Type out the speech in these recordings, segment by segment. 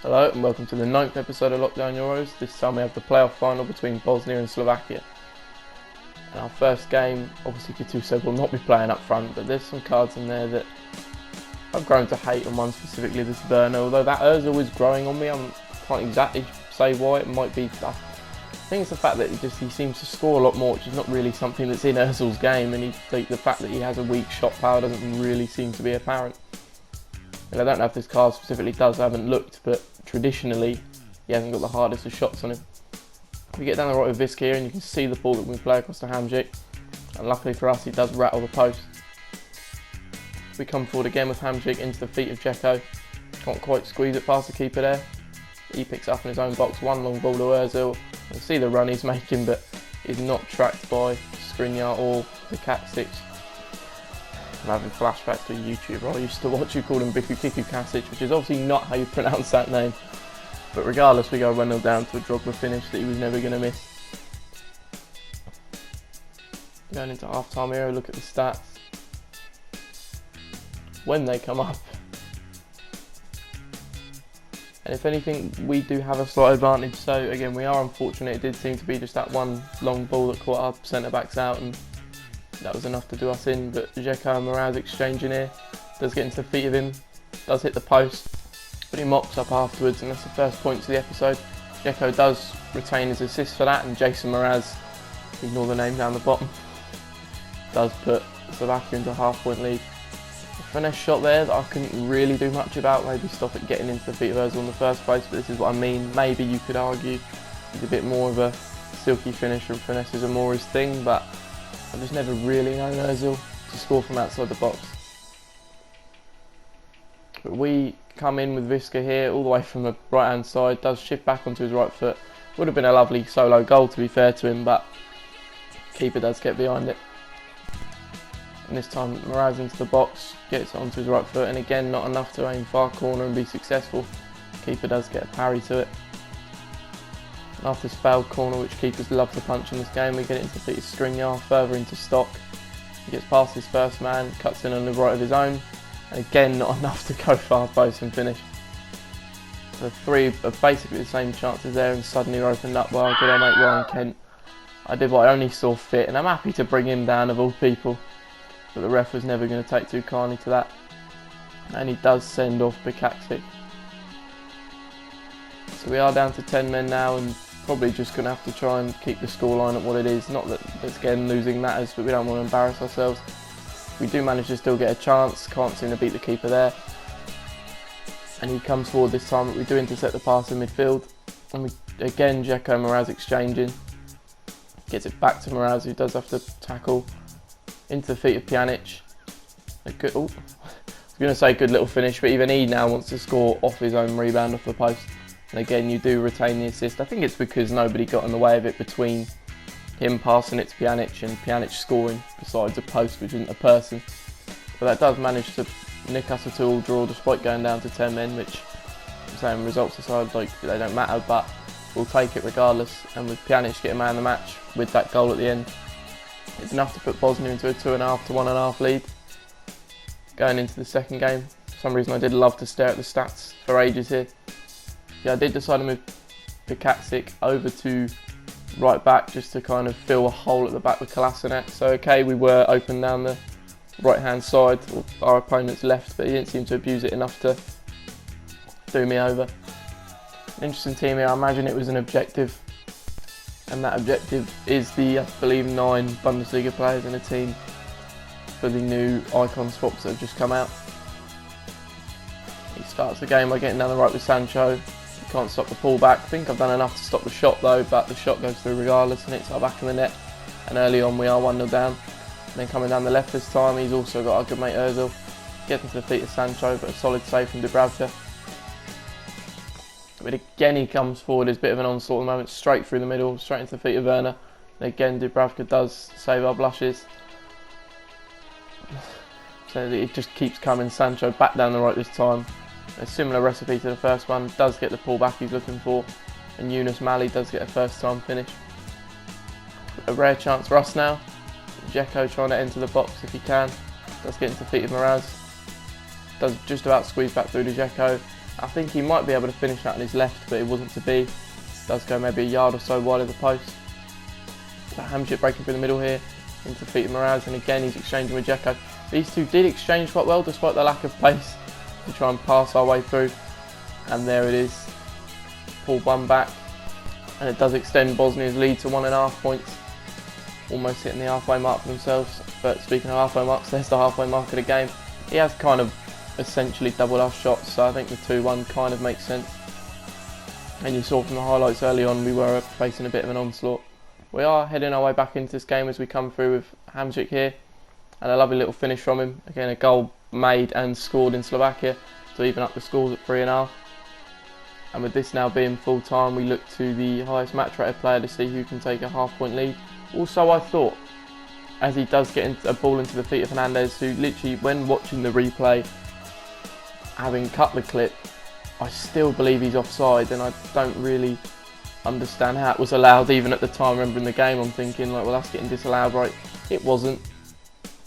Hello and welcome to the 9th episode of Lockdown Euros. This time we have the playoff final between Bosnia and Slovakia. And our first game, obviously Gattuso will not be playing up front, but there's some cards in there that I've grown to hate, and one specifically this Werner. Although that Ozil is growing on me, I can't exactly say why. It might be, I think it's the fact that he seems to score a lot more, which is not really something that's in Ozil's game, and the fact that he has a weak shot power doesn't really seem to be apparent. And I don't know if this card specifically does, I haven't looked, but traditionally he hasn't got the hardest of shots on him. We get down the right with Visk here and you can see the ball that we play across the Hamzik, and luckily for us he does rattle the post. We come forward again with Hamzik into the feet of Dzeko, can't quite squeeze it past the keeper there. He picks up in his own box, one long ball to Ozil. You can see the run he's making, but he's not tracked by Skriniar or the Kacic. I'm having flashbacks to a YouTuber I used to watch who called him Biku Kiku Kacic, which is obviously not how you pronounce that name. But regardless, we go 1-0 down to a Drogba finish that he was never going to miss. Going into half-time here, look at the stats. When they come up. And if anything, we do have a slight advantage. So again, we are unfortunate. It did seem to be just that one long ball that caught our centre-backs out, and that was enough to do us in. But Dzeko and Mraz exchanging here, does get into the feet of him, does hit the post, but he mops up afterwards, and that's the first points of the episode. Dzeko does retain his assist for that, and Jason Mraz, ignore the name down the bottom, does put Slovakia into a half-point lead. A finesse shot there that I couldn't really do much about, maybe stop it getting into the feet of Ozil in the first place, but this is what I mean. Maybe you could argue he's a bit more of a silky finisher and finesse is more his thing, but I've just never really known Ozil to score from outside the box. But we come in with Viska here, all the way from the right hand side, does shift back onto his right foot. Would have been a lovely solo goal to be fair to him, but keeper does get behind it. And this time Mraz into the box, gets it onto his right foot, and again not enough to aim far corner and be successful. Keeper does get a parry to it. And after this failed corner, which keepers love to punch in this game, we get it into the feet of Skriniar, further into Stock. He gets past his first man, cuts in on the right of his own, and again not enough to go far post and finish. So three are basically the same chances there, and suddenly are opened up by our good old mate Ryan Kent. I did what I only saw fit, and I'm happy to bring him down of all people, but the ref was never going to take too kindly to that, and he does send off Kacic. So we are down to 10 men now, and probably just going to have to try and keep the scoreline at what it is. Not that it's again losing matters, but we don't want to embarrass ourselves. We do manage to still get a chance, can't seem to beat the keeper there. And he comes forward this time, but we do intercept the pass in midfield. And we again, Dzeko and Mraz exchanging. Gets it back to Mraz, who does have to tackle into the feet of Pjanic. A good, I was going to say good little finish, but even he now wants to score off his own rebound off the post. And again, you do retain the assist. I think it's because nobody got in the way of it between him passing it to Pjanic and Pjanic scoring, besides a post which isn't a person. But that does manage to nick us a 2-2 draw despite going down to 10 men, which I'm saying results aside, like they don't matter, but we'll take it regardless. And with Pjanic getting man of the match with that goal at the end, it's enough to put Bosnia into a 2.5 to 1.5 lead. Going into the second game, for some reason I did love to stare at the stats for ages here. Yeah, I did decide to move Kacic over to right back just to kind of fill a hole at the back with Kolasinac. So okay, we were open down the right hand side, or our opponent's left, but he didn't seem to abuse it enough to do me over. An interesting team here. I imagine it was an objective, and that objective is the, I believe, 9 Bundesliga players in a team for the new icon swaps that have just come out. He starts the game by getting down the right with Sancho. He can't stop the pullback. I think I've done enough to stop the shot though, but the shot goes through regardless and hits our back of the net. And early on we are 1-0 down. And then coming down the left this time, he's also got our good mate Ozil. Getting to the feet of Sancho, but a solid save from Dubravka. But again he comes forward, there's a bit of an onslaught at the moment, straight through the middle, straight into the feet of Werner. And again Dubravka does save our blushes. So it just keeps coming. Sancho back down the right this time. A similar recipe to the first one, does get the pullback he's looking for, and Yunus Mali does get a first time finish. A rare chance for us now. Dzeko trying to enter the box if he can, does get into the feet of Mraz, does just about squeeze back through to Dzeko, I think he might be able to finish that on his left, but it wasn't to be. Does go maybe a yard or so wide of the post. So Hamsik breaking through the middle here into feet of Mraz, and again he's exchanging with Dzeko. These two did exchange quite well despite the lack of pace to try and pass our way through. And there it is. Pulled one back, and it does extend Bosnia's lead to 1.5 points. Almost hitting the halfway mark for themselves. But speaking of halfway marks, there's the halfway mark of the game. He has kind of essentially doubled our shots, so I think the 2-1 kind of makes sense. And you saw from the highlights early on, we were facing a bit of an onslaught. We are heading our way back into this game as we come through with Hamsik here, and a lovely little finish from him. Again, a goal made and scored in Slovakia to even up the scores at 3.5. And with this now being full time, we look to the highest match rated player to see who can take a half-point lead. Also, I thought, as he does get a ball into the feet of Fernandez, who literally, when watching the replay, having cut the clip, I still believe he's offside, and I don't really understand how it was allowed. Even at the time, remembering the game, I'm thinking like, well, that's getting disallowed, right? It wasn't.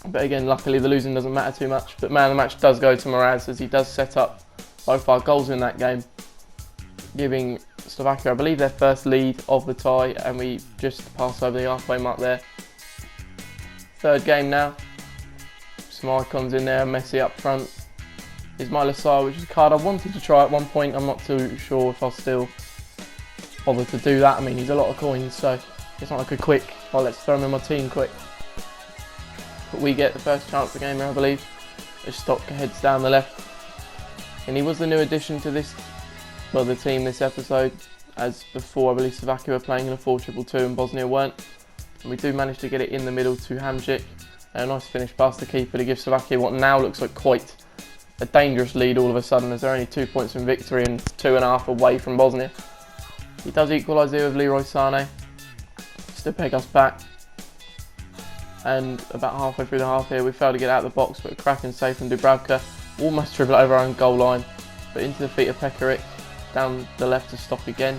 But again, luckily the losing doesn't matter too much. But man of the match does go to Mraz, as he does set up both our goals in that game, giving Slovakia, I believe, their first lead of the tie, and we just passed over the halfway mark there. Third game now. Some icons in there, Messi up front. Ismail Assar, which is a card I wanted to try at one point. I'm not too sure if I'll still bother to do that. I mean, he's a lot of coins, so it's not like a quick, oh, let's throw him in my team quick. But we get the first chance of the game here, I believe. As Stock heads down the left. And he was the new addition to this, well, the team this episode. As before, I believe Slovakia were playing in a 4-2-2 and Bosnia weren't. And we do manage to get it in the middle to Hamsik. And a nice finish past the keeper to give Slovakia what now looks like quite a dangerous lead all of a sudden, as they're only 2 points from victory and 2.5 away from Bosnia. He does equalise here with Leroy Sané, just to peg us back. And about halfway through the half here, we failed to get out of the box, but a cracking save from Dubravka. Almost dribble over our own goal line, but into the feet of Pekarik, down the left to Stock again,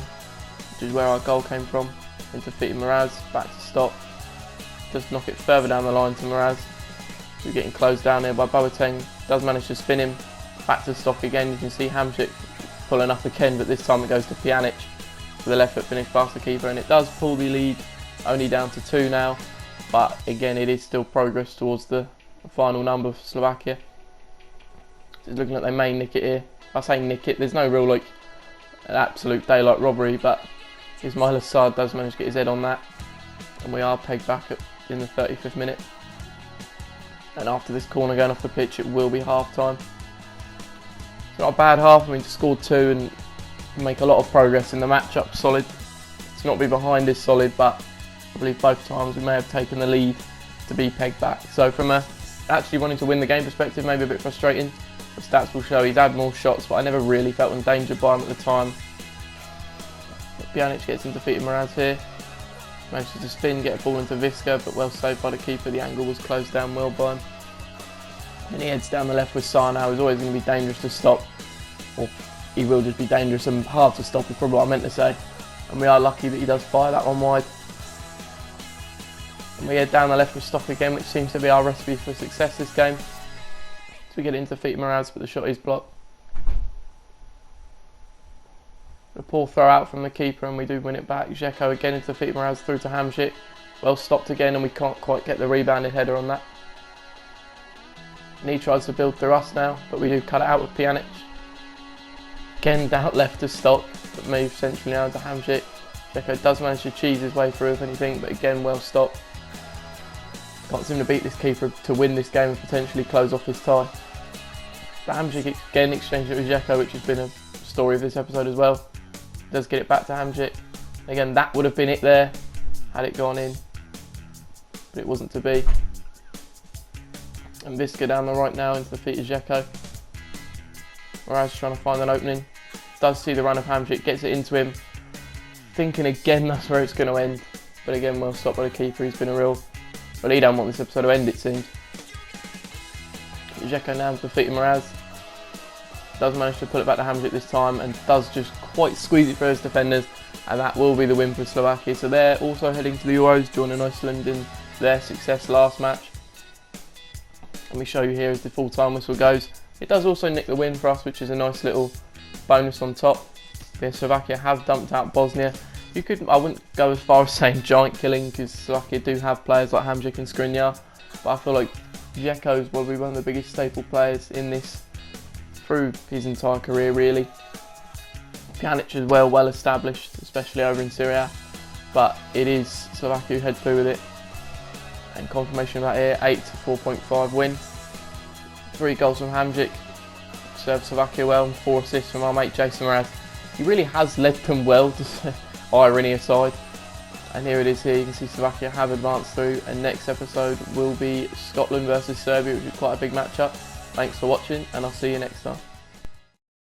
which is where our goal came from. Into the feet of Mraz, back to Stock. Just knock it further down the line to Mraz. We're getting closed down here by Boateng. Does manage to spin him. Back to Stock again. You can see Hamsik pulling up again, but this time it goes to Pjanic for the left foot finish past the keeper, and it does pull the lead only down to 2 now. But again, it is still progress towards the final number for Slovakia. It's looking like they may nick it here. I say nick it, there's no real like an absolute daylight robbery, but Ismail Assar does manage to get his head on that, and we are pegged back in the 35th minute. And after this corner going off the pitch, it will be half time. It's not a bad half. I mean, to score 2 and make a lot of progress in the match-up, solid. To not be behind is solid, but I believe both times we may have taken the lead to be pegged back. So from a actually wanting to win the game perspective, maybe a bit frustrating. The stats will show he's had more shots, but I never really felt endangered by him at the time. But Pjanic gets into defeat of Mraz here. Manages to spin, get a ball into Viska, but well saved by the keeper. The angle was closed down well by him. And he heads down the left with Sarna, who's always going to be dangerous to stop. Or he will just be dangerous and hard to stop, is probably what I meant to say. And we are lucky that he does fire that one wide. And we head down the left with Stock again, which seems to be our recipe for success this game. So we get it into feet of Mraz, but the shot is blocked. A poor throw out from the keeper, and we do win it back. Dzeko again into feet of Mraz, through to Hamsik. Well stopped again, and we can't quite get the rebounded header on that. And he tries to build through us now, but we do cut it out with Pjanic. Again down left to Stock, but moves centrally now to Hamsik. Dzeko does manage to cheese his way through if anything, but again well stopped. Can't seem to beat this keeper to win this game and potentially close off his tie. But Hamsik again exchanged it with Dzeko, which has been a story of this episode as well. Does get it back to Hamsik. Again, that would have been it there had it gone in, but it wasn't to be. And Viska down the right now into the feet of Dzeko. Mraz trying to find an opening. Does see the run of Hamsik, gets it into him. Thinking again that's where it's going to end. But again, well stopped by the keeper. He's been a real... Well, he don't want this episode to end, it seems. Dzeko now to the feet of Mraz. Does manage to pull it back to Hamsik this time, and does just quite squeeze it through his defenders. And that will be the win for Slovakia. So they're also heading to the Euros, joining Iceland in their success last match. And we show you here as the full-time whistle goes. It does also nick the win for us, which is a nice little Bonus on top, Slovakia have dumped out Bosnia. I wouldn't go as far as saying giant killing, because Slovakia do have players like Hamzik and Skriniar, but I feel like Dzeko is probably one of the biggest staple players in this through his entire career really. Pjanic is well established, especially over in Syria, but it is Slovakia who head through with it. And confirmation of that here, 8-4.5 win. 3 goals from Hamzik, served Slovakia well, and 4 assists from our mate Jason Mraz. He really has led them well, irony aside. And here it is here, you can see Slovakia have advanced through, and next episode will be Scotland versus Serbia, which is quite a big matchup. Thanks for watching, and I'll see you next time.